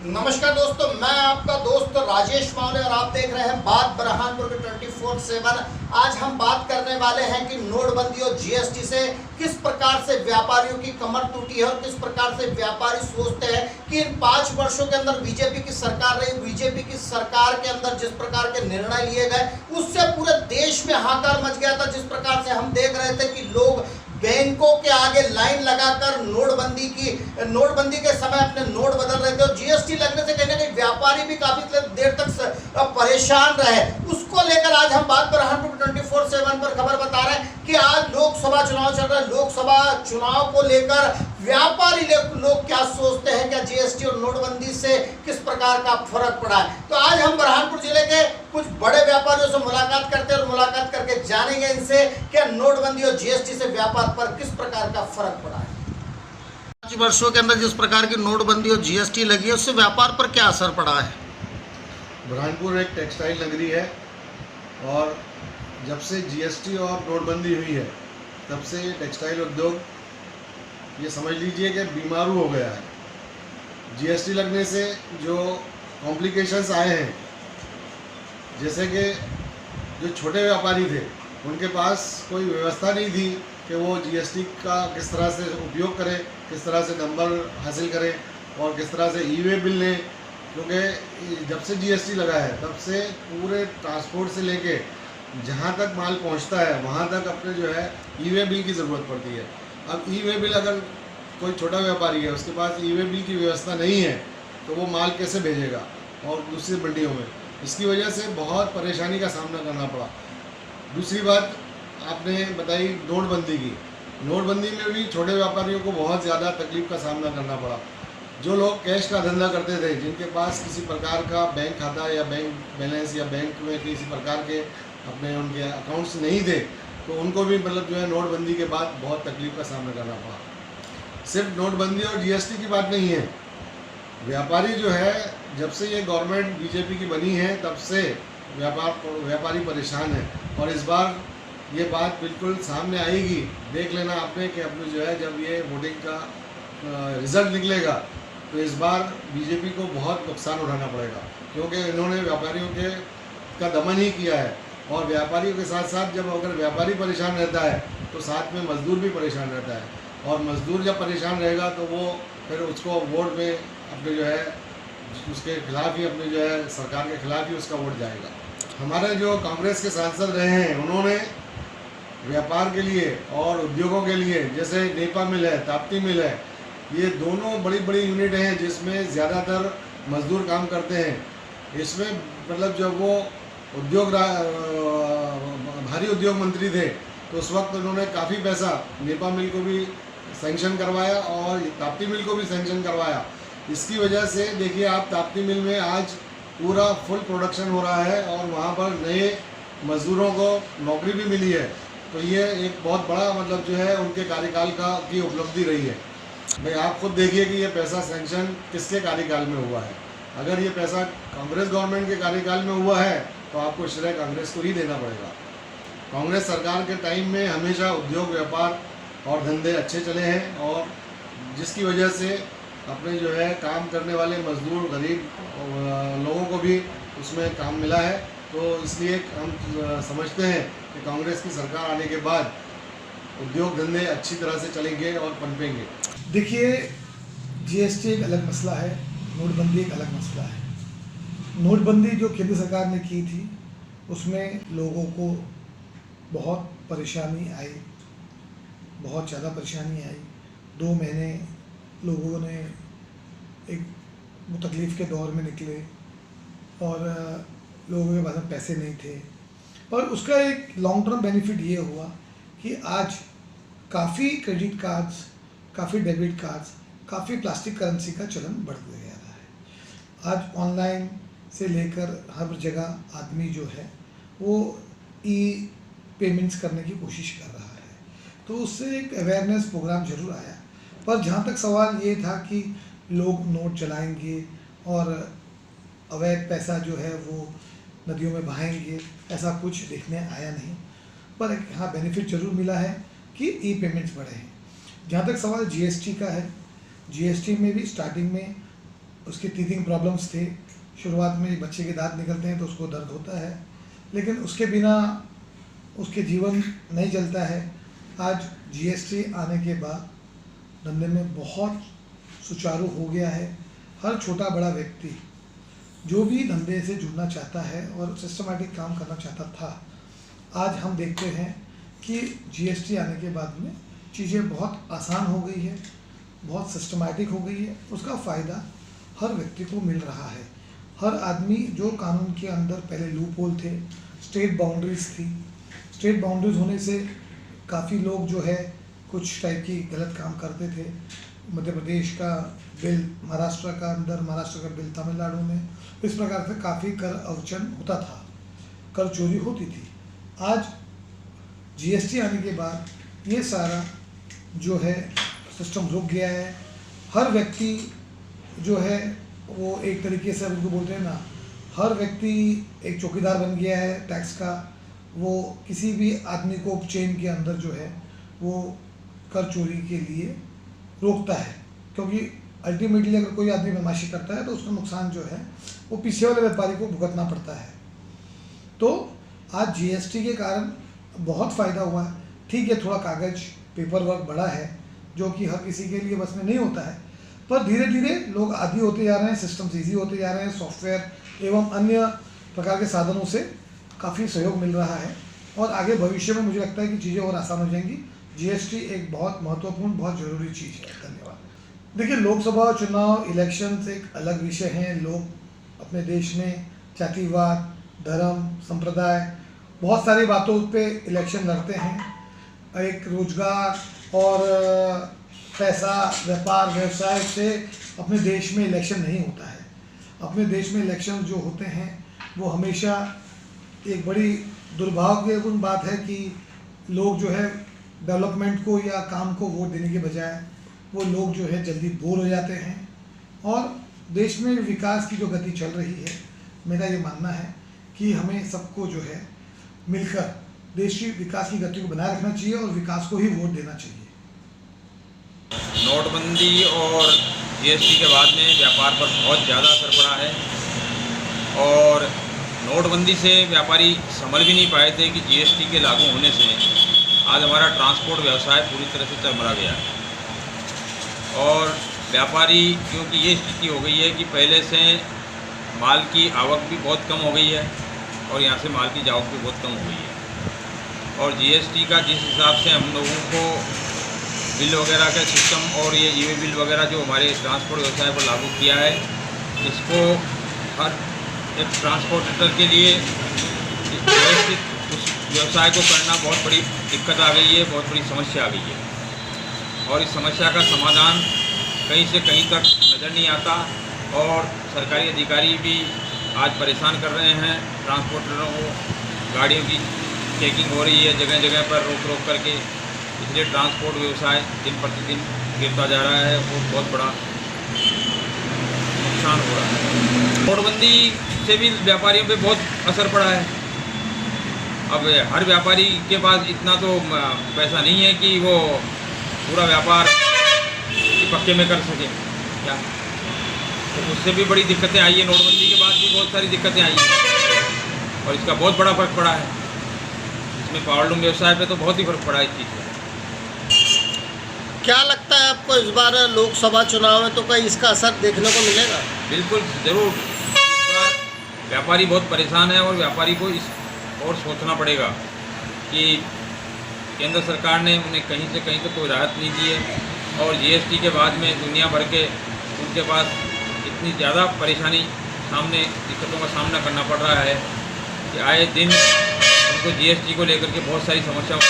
नमस्कार दोस्तों, मैं आपका दोस्त राजेश मावले और आप देख रहे हैं बात बुरहानपुर के 24/7। आज हम बात करने वाले हैं कि नोटबंदी और जीएसटी से किस प्रकार से व्यापारियों की कमर टूटी है और किस प्रकार से व्यापारी सोचते हैं कि इन 5 वर्षों के अंदर बीजेपी की सरकार रही, बीजेपी की सरकार के अंदर जिस प्रकार के निर्णय लिए गए उससे पूरे देश में हाहाकार मच गया था। जिस प्रकार से हम देख रहे थे कि लोग बैंकों के आगे लाइन लगाकर नोटबंदी के समय अपने नोट बदल रहे थे और जीएसटी लगने से कहीं ना कहीं व्यापारी भी काफी देर तक परेशान रहे। उसको लेकर आज हम बात बुरहानपुर 24/7 पर खबर बता रहे हैं कि आज लोकसभा चुनाव चल रहा है। लोकसभा चुनाव को लेकर व्यापारी लोग क्या सोचते हैं, क्या जीएसटी और नोटबंदी से किस प्रकार का फर्क पड़ा है। तो आज हम बुरहानपुर जिले के कुछ बड़े व्यापारियों से मुलाकात करते हैं और मुलाकात करके जानेंगे इनसे कि नोटबंदी और जीएसटी से व्यापार पर किस प्रकार का फर्क पड़ा है। 5 वर्षों के अंदर जिस प्रकार की नोटबंदी और जीएसटी लगी है उससे व्यापार पर क्या असर पड़ा है। बुरहानपुर एक टेक्सटाइल नगरी है और जब से जीएसटी और नोटबंदी हुई है तब से टेक्सटाइल उद्योग ये समझ लीजिए कि बीमारू हो गया है। जीएसटी लगने से जो कॉम्प्लिकेशंस आए हैं, जैसे कि जो छोटे व्यापारी थे उनके पास कोई व्यवस्था नहीं थी कि वो जीएसटी का किस तरह से उपयोग करें, किस तरह से नंबर हासिल करें और किस तरह से ई-वे बिल लें। क्योंकि जब से जीएसटी लगा है तब से पूरे ट्रांसपोर्ट से लेके जहाँ तक माल पहुँचता है वहाँ तक अपने जो है ई-वे बिल की ज़रूरत पड़ती है। अब ई-वे बिल अगर कोई छोटा व्यापारी है उसके पास ई-वे बिल की व्यवस्था नहीं है तो वो माल कैसे भेजेगा और दूसरी मंडियों में। इसकी वजह से बहुत परेशानी का सामना करना पड़ा। दूसरी बात आपने बताई नोटबंदी की। नोटबंदी में भी छोटे व्यापारियों को बहुत ज़्यादा तकलीफ़ का सामना करना पड़ा। जो लोग कैश का धंधा करते थे, जिनके पास किसी प्रकार का बैंक खाता या बैंक बैलेंस या बैंक में किसी प्रकार के अपने उनके अकाउंट्स नहीं थे, तो उनको भी मतलब जो है नोटबंदी के बाद बहुत तकलीफ़ का सामना करना पड़ा। सिर्फ नोटबंदी और जीएसटी की बात नहीं है, व्यापारी जो है जब से ये गवर्नमेंट बीजेपी की बनी है तब से व्यापारी परेशान है। और इस बार ये बात बिल्कुल सामने आएगी, देख लेना आपने कि अपने जो है जब ये वोटिंग का रिज़ल्ट निकलेगा तो इस बार बीजेपी को बहुत नुकसान उठाना पड़ेगा, क्योंकि इन्होंने व्यापारियों का दमन ही किया है। और व्यापारियों के साथ साथ जब अगर व्यापारी परेशान रहता है तो साथ में मज़दूर भी परेशान रहता है, और मज़दूर जब परेशान रहेगा तो वो फिर उसको वोट में अपने जो है उसके खिलाफ ही अपने जो है सरकार के खिलाफ ही उसका वोट जाएगा। हमारे जो कांग्रेस के सांसद रहे हैं उन्होंने व्यापार के लिए और उद्योगों के लिए, जैसे नेपा मिल है, ताप्ती मिल है, ये दोनों बड़ी बड़ी यूनिट हैं जिसमें ज़्यादातर मज़दूर काम करते हैं। इसमें मतलब जब वो भारी उद्योग मंत्री थे तो उस वक्त उन्होंने काफ़ी पैसा नेपा मिल को भी सैंक्शन करवाया और ताप्ती मिल को भी सैंक्शन करवाया। इसकी वजह से देखिए आप, ताप्ती मिल में आज पूरा फुल प्रोडक्शन हो रहा है और वहाँ पर नए मज़दूरों को नौकरी भी मिली है। तो ये एक बहुत बड़ा मतलब जो है उनके कार्यकाल की उपलब्धि रही है। भाई आप खुद देखिए कि ये पैसा सैंक्शन किसके कार्यकाल में हुआ है। अगर ये पैसा कांग्रेस गवर्नमेंट के कार्यकाल में हुआ है तो आपको श्रेय कांग्रेस को ही देना पड़ेगा। कांग्रेस सरकार के टाइम में हमेशा उद्योग, व्यापार और धंधे अच्छे चले हैं और जिसकी वजह से अपने जो है काम करने वाले मज़दूर, गरीब लोगों को भी उसमें काम मिला है। तो इसलिए हम समझते हैं कि कांग्रेस की सरकार आने के बाद उद्योग धंधे अच्छी तरह से चलेंगे और पनपेंगे। देखिए, जीएसटी एक अलग मसला है, नोटबंदी एक अलग मसला है। नोटबंदी जो केंद्र सरकार ने की थी उसमें लोगों को बहुत परेशानी आई, बहुत ज़्यादा परेशानी आई। 2 महीने लोगों ने एक तकलीफ़ के दौर में निकले और लोगों के पास में पैसे नहीं थे। पर उसका एक लॉन्ग टर्म बेनिफिट ये हुआ कि आज काफ़ी क्रेडिट कार्ड्स, काफ़ी डेबिट कार्ड्स, काफ़ी प्लास्टिक करेंसी का चलन बढ़ गया है। आज ऑनलाइन से लेकर हर जगह आदमी जो है वो ई पेमेंट्स करने की कोशिश कर रहा है, तो उससे एक अवेयरनेस प्रोग्राम ज़रूर आया। पर जहाँ तक सवाल ये था कि लोग नोट चलाएंगे और अवैध पैसा जो है वो नदियों में बहाएंगे, ऐसा कुछ देखने आया नहीं। पर हाँ, बेनिफिट ज़रूर मिला है कि ई पेमेंट्स बढ़े हैं। जहाँ तक सवाल जीएसटी का है, जीएसटी में भी स्टार्टिंग में उसके टीथिंग प्रॉब्लम्स थे। शुरुआत में बच्चे के दांत निकलते हैं तो उसको दर्द होता है, लेकिन उसके बिना उसके जीवन नहीं चलता है। आज जीएसटी आने के बाद धंधे में बहुत सुचारू हो गया है। हर छोटा बड़ा व्यक्ति जो भी धंधे से जुड़ना चाहता है और सिस्टमैटिक काम करना चाहता था, आज हम देखते हैं कि जीएसटी आने के बाद में चीज़ें बहुत आसान हो गई है, बहुत सिस्टमैटिक हो गई है। उसका फ़ायदा हर व्यक्ति को मिल रहा है। हर आदमी जो कानून के अंदर पहले लूप होल थे, स्टेट बाउंड्रीज थी, स्टेट बाउंड्रीज होने से काफ़ी लोग जो है कुछ टाइप की गलत काम करते थे। मध्य प्रदेश का बिल महाराष्ट्र का अंदर, महाराष्ट्र का बिल तमिलनाडु में, इस प्रकार से काफ़ी कर अवचन होता था, कर चोरी होती थी। आज जीएसटी आने के बाद ये सारा जो है सिस्टम रुक गया है। हर व्यक्ति जो है वो एक तरीके से उनको बोलते हैं ना, हर व्यक्ति एक चौकीदार बन गया है टैक्स का। वो किसी भी आदमी को चेन के अंदर जो है वो कर चोरी के लिए रोकता है, क्योंकि अल्टीमेटली अगर कोई आदमी बदमाशी करता है तो उसका नुकसान जो है वो पीछे वाले व्यापारी को भुगतना पड़ता है। तो आज जीएसटी के कारण बहुत फ़ायदा हुआ है। ठीक है, थोड़ा कागज़ पेपर वर्क बड़ा है जो कि हर किसी के लिए बस में नहीं होता है, पर धीरे धीरे लोग आदी होते जा रहे हैं, सिस्टम्स ईजी होते जा रहे हैं। सॉफ्टवेयर एवं अन्य प्रकार के साधनों से काफ़ी सहयोग मिल रहा है और आगे भविष्य में मुझे लगता है कि चीज़ें और आसान हो जाएंगी। जीएसटी एक बहुत महत्वपूर्ण, बहुत ज़रूरी चीज़ है। धन्यवाद। देखिए, लोकसभा चुनाव इलेक्शन एक अलग विषय हैं। लोग अपने देश में जातिवाद, धर्म, संप्रदाय, बहुत सारी बातों पे इलेक्शन लड़ते हैं। एक रोजगार और पैसा, व्यापार, व्यवसाय से अपने देश में इलेक्शन नहीं होता है। अपने देश में इलेक्शन जो होते हैं वो हमेशा एक बड़ी दुर्भाग्यपूर्ण बात है कि लोग जो है डेवलपमेंट को या काम को वोट देने के बजाय वो लोग जो है जल्दी बोर हो जाते हैं। और देश में विकास की जो गति चल रही है, मेरा ये मानना है कि हमें सबको जो है मिलकर देश की विकास की गति को बनाए रखना चाहिए और विकास को ही वोट देना चाहिए। नोटबंदी और जीएसटी के बाद में व्यापार पर बहुत ज़्यादा असर पड़ा है और नोटबंदी से व्यापारी समझ भी नहीं पाए थे कि जीएसटी के लागू होने से आज हमारा ट्रांसपोर्ट व्यवसाय पूरी तरह से चरमरा गया है। और व्यापारी, क्योंकि ये स्थिति हो गई है कि पहले से माल की आवक भी बहुत कम हो गई है और यहाँ से माल की जावक भी बहुत कम हो गई है। और जीएसटी का जिस हिसाब से हम लोगों को बिल वगैरह का सिस्टम और ये ई-वे बिल वगैरह जो हमारे ट्रांसपोर्ट व्यवसाय पर लागू किया है, इसको हर एक ट्रांसपोर्टर के लिए व्यवस्थित उस व्यवसाय को करना बहुत बड़ी दिक्कत आ गई है, बहुत बड़ी समस्या आ गई है। और इस समस्या का समाधान कहीं से कहीं तक नज़र नहीं आता और सरकारी अधिकारी भी आज परेशान कर रहे हैं ट्रांसपोर्टरों को। गाड़ियों की चेकिंग हो रही है जगह जगह पर रोक रोक करके, इसलिए ट्रांसपोर्ट व्यवसाय दिन प्रतिदिन गिरता जा रहा है और बहुत बड़ा नुकसान हो रहा है। नोटबंदी से भी व्यापारियों पे बहुत असर पड़ा है। अब हर व्यापारी के पास इतना तो पैसा नहीं है कि वो पूरा व्यापार पक्के में कर सके क्या, तो उससे भी बड़ी दिक्कतें आई है। नोटबंदी के बाद भी बहुत सारी दिक्कतें आई हैं और इसका बहुत बड़ा फर्क पड़ा है। इसमें पावरलूम व्यवसाय पे तो बहुत ही फर्क पड़ा है इस चीज़ में। क्या लगता है आपको इस बार लोकसभा चुनाव में तो कहीं इसका असर देखने को मिलेगा? बिल्कुल ज़रूर। इस बार व्यापारी बहुत परेशान है और व्यापारी को इस और सोचना पड़ेगा कि केंद्र सरकार ने उन्हें कहीं से कहीं तक कोई राहत नहीं दी है और जीएसटी के बाद में दुनिया भर के उनके पास इतनी ज़्यादा परेशानी दिक्कतों का सामना करना पड़ रहा है कि आए दिन उनको जीएसटी को लेकर के बहुत सारी समस्याओं